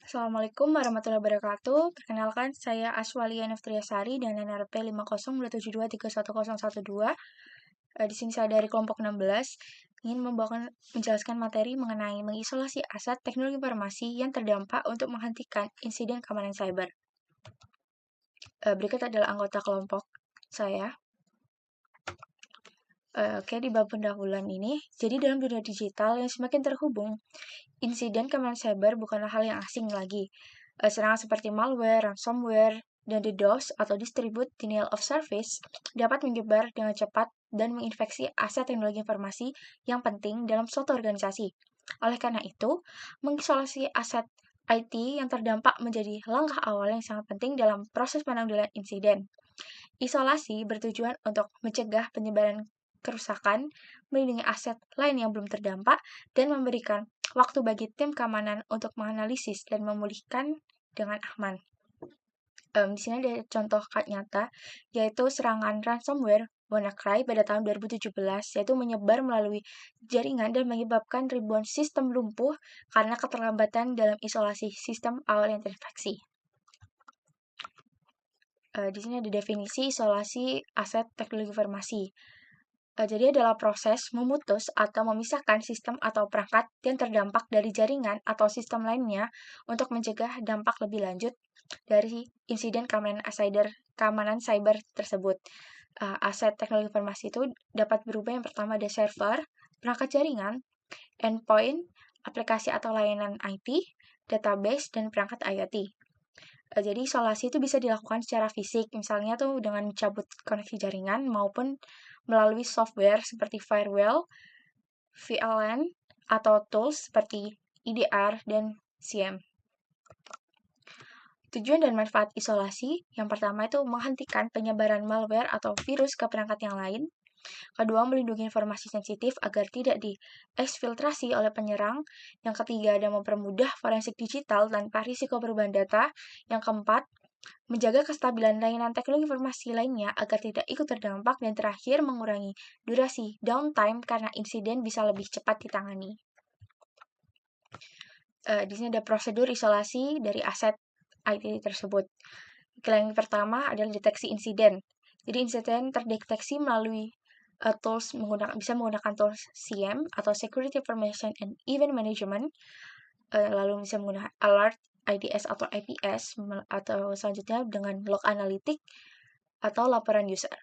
Assalamualaikum warahmatullahi wabarakatuh. Perkenalkan, saya Aswalia Neftriasari dan NRP 50272310012. Di sini saya dari kelompok 16 ingin menjelaskan materi mengenai mengisolasi aset teknologi informasi yang terdampak untuk menghentikan insiden keamanan cyber. Berikut adalah anggota kelompok saya. Oke, di bab pendahuluan ini, jadi dalam dunia digital yang semakin terhubung, insiden keamanan cyber bukanlah hal yang asing lagi. Serangan seperti malware, ransomware, dan DDoS atau Distributed Denial of Service dapat menyebar dengan cepat dan menginfeksi aset teknologi informasi yang penting dalam suatu organisasi. Oleh karena itu, mengisolasi aset IT yang terdampak menjadi langkah awal yang sangat penting dalam proses penanggulangan insiden. Isolasi bertujuan untuk mencegah penyebaran kerusakan, melindungi aset lain yang belum terdampak, dan memberikan waktu bagi tim keamanan untuk menganalisis dan memulihkan dengan aman. Di sini ada contoh nyata, yaitu serangan ransomware WannaCry pada tahun 2017, yaitu menyebar melalui jaringan dan menyebabkan ribuan sistem lumpuh karena keterlambatan dalam isolasi sistem awal yang terinfeksi. Di sini ada definisi isolasi aset teknologi informasi. Jadi adalah proses memutus atau memisahkan sistem atau perangkat yang terdampak dari jaringan atau sistem lainnya untuk mencegah dampak lebih lanjut dari insiden keamanan cyber tersebut. Aset teknologi informasi itu dapat berubah. Yang pertama ada server, perangkat jaringan, endpoint, aplikasi atau layanan IT, database, dan perangkat IoT. Jadi isolasi itu bisa dilakukan secara fisik, misalnya tuh dengan mencabut koneksi jaringan maupun melalui software seperti firewall, VLAN, atau tools seperti EDR dan SIEM. Tujuan dan manfaat isolasi, yang pertama itu menghentikan penyebaran malware atau virus ke perangkat yang lain. Kedua, melindungi informasi sensitif agar tidak diekfiltrasi oleh penyerang. Yang ketiga, ada mempermudah forensik digital tanpa risiko perubahan data. Yang keempat, menjaga kestabilan layanan teknologi informasi lainnya agar tidak ikut terdampak. Dan terakhir, mengurangi durasi downtime karena insiden bisa lebih cepat ditangani. Di sini ada prosedur isolasi dari aset IT tersebut. Yang pertama adalah deteksi insiden. Jadi insiden terdeteksi melalui bisa menggunakan tools SIEM atau Security Information and Event Management, lalu bisa menggunakan alert, IDS atau IPS, atau selanjutnya dengan log analytic atau laporan user.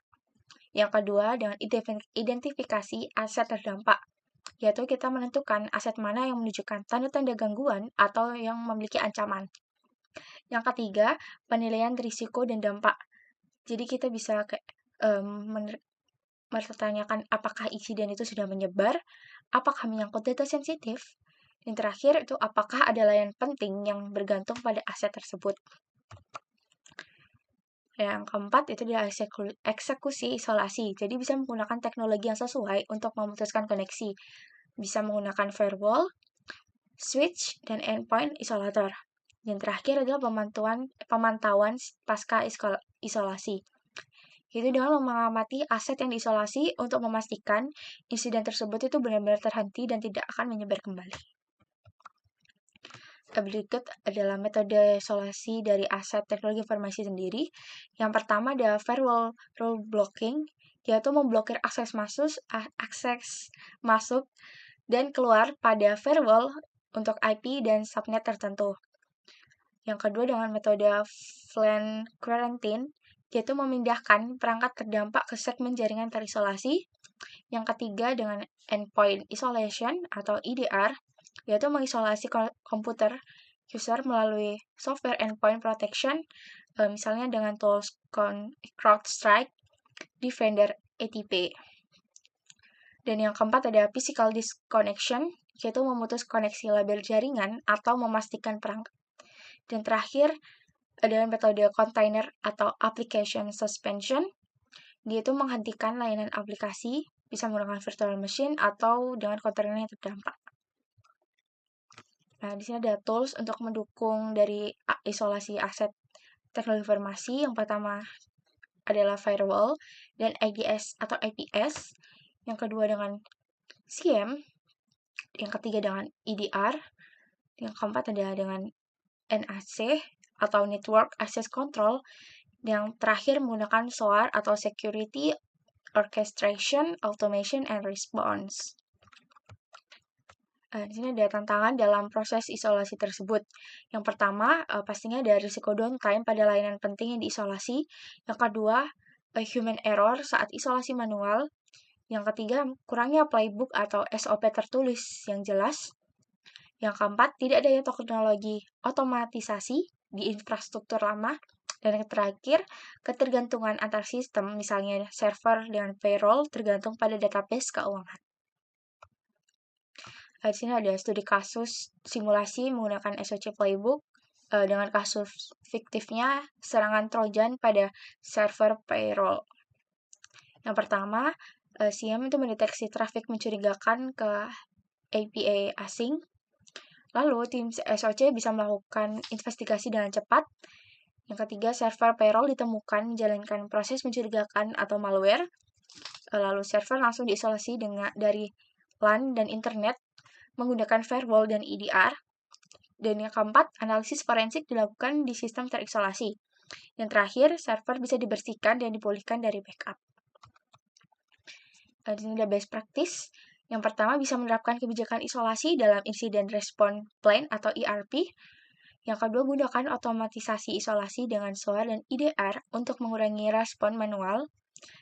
Yang kedua dengan identifikasi aset terdampak, yaitu kita menentukan aset mana yang menunjukkan tanda-tanda gangguan atau yang memiliki ancaman. Yang ketiga, penilaian risiko dan dampak. Jadi kita bisa mempertanyakan apakah insiden itu sudah menyebar, apakah menyangkut data sensitif, yang terakhir itu apakah ada layanan penting yang bergantung pada aset tersebut. Yang keempat itu adalah eksekusi isolasi. Jadi bisa menggunakan teknologi yang sesuai untuk memutuskan koneksi. Bisa menggunakan firewall, switch, dan endpoint isolator. Yang terakhir adalah pemantauan pasca isolasi. Itu dengan mengamati aset yang diisolasi untuk memastikan insiden tersebut itu benar-benar terhenti dan tidak akan menyebar kembali. Berikut adalah metode isolasi dari aset teknologi informasi sendiri. Yang pertama ada firewall rule blocking, yaitu memblokir akses masuk dan keluar pada firewall untuk IP dan subnet tertentu. Yang kedua dengan metode VLAN quarantine, yaitu memindahkan perangkat terdampak ke segmen jaringan terisolasi. Yang ketiga dengan endpoint isolation atau EDR, yaitu mengisolasi komputer user melalui software endpoint protection, misalnya dengan tools CrowdStrike, Defender, ATP. Dan yang keempat ada physical disconnection, yaitu memutus koneksi label jaringan atau memastikan perangkat. Dan terakhir adalah metode container atau application suspension, yaitu menghentikan layanan aplikasi, bisa menggunakan virtual machine atau dengan kontainer yang terdampak. Nah, di sini ada tools untuk mendukung dari isolasi aset teknologi informasi. Yang pertama adalah firewall dan IDS atau IPS. Yang kedua dengan SIEM. Yang ketiga dengan EDR. Yang keempat adalah dengan NAC atau Network Access Control, yang terakhir menggunakan SOAR atau Security Orchestration, Automation, and Response. Di sini ada tantangan dalam proses isolasi tersebut. Yang pertama, pastinya ada risiko downtime pada layanan penting yang diisolasi. Yang kedua, human error saat isolasi manual. Yang ketiga, kurangnya playbook atau SOP tertulis yang jelas. Yang keempat, tidak adanya teknologi otomatisasi di infrastruktur lama. Dan yang terakhir, ketergantungan antar sistem, misalnya server dengan payroll, tergantung pada database keuangan. Di sini ada studi kasus simulasi menggunakan SOC Playbook dengan kasus fiktifnya serangan Trojan pada server payroll. Yang pertama, SIEM itu mendeteksi trafik mencurigakan ke API asing. Lalu, tim SOC bisa melakukan investigasi dengan cepat. Yang ketiga, server payroll ditemukan menjalankan proses mencurigakan atau malware. Lalu, server langsung diisolasi dari LAN dan internet menggunakan firewall dan EDR. Dan yang keempat, analisis forensik dilakukan di sistem terisolasi. Yang terakhir, server bisa dibersihkan dan dipulihkan dari backup. Di sini ada best practice. Yang pertama, bisa menerapkan kebijakan isolasi dalam Incident Response Plan atau ERP. Yang kedua, gunakan otomatisasi isolasi dengan SOAR dan EDR untuk mengurangi respon manual.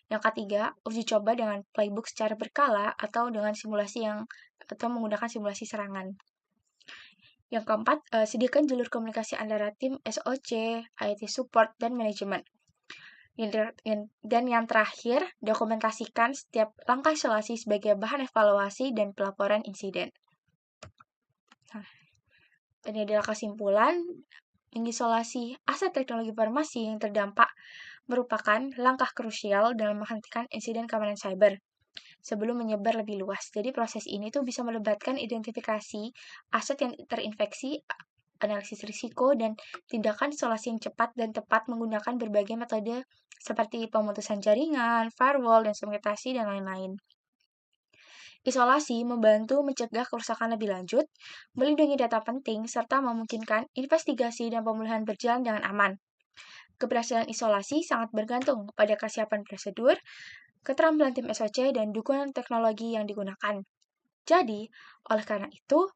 Yang ketiga, uji coba dengan playbook secara berkala atau dengan atau menggunakan simulasi serangan. Yang keempat, sediakan jalur komunikasi antara tim SOC, IT support, dan manajemen. Dan yang terakhir, dokumentasikan setiap langkah isolasi sebagai bahan evaluasi dan pelaporan insiden. Nah, ini adalah kesimpulan. Mengisolasi aset teknologi informasi yang terdampak merupakan langkah krusial dalam menghentikan insiden keamanan cyber sebelum menyebar lebih luas. Jadi proses ini tuh bisa melibatkan identifikasi aset yang terinfeksi, analisis risiko, dan tindakan isolasi yang cepat dan tepat menggunakan berbagai metode seperti pemutusan jaringan, firewall, dan segmentasi, dan lain-lain. Isolasi membantu mencegah kerusakan lebih lanjut, melindungi data penting, serta memungkinkan investigasi dan pemulihan berjalan dengan aman. Keberhasilan isolasi sangat bergantung pada kesiapan prosedur, keterampilan tim SOC, dan dukungan teknologi yang digunakan. Jadi, oleh karena itu,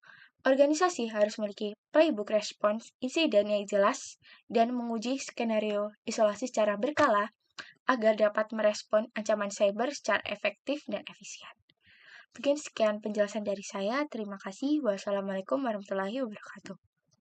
organisasi harus memiliki playbook response insiden yang jelas dan menguji skenario isolasi secara berkala agar dapat merespon ancaman cyber secara efektif dan efisien. Mungkin sekian penjelasan dari saya. Terima kasih. Wassalamualaikum warahmatullahi wabarakatuh.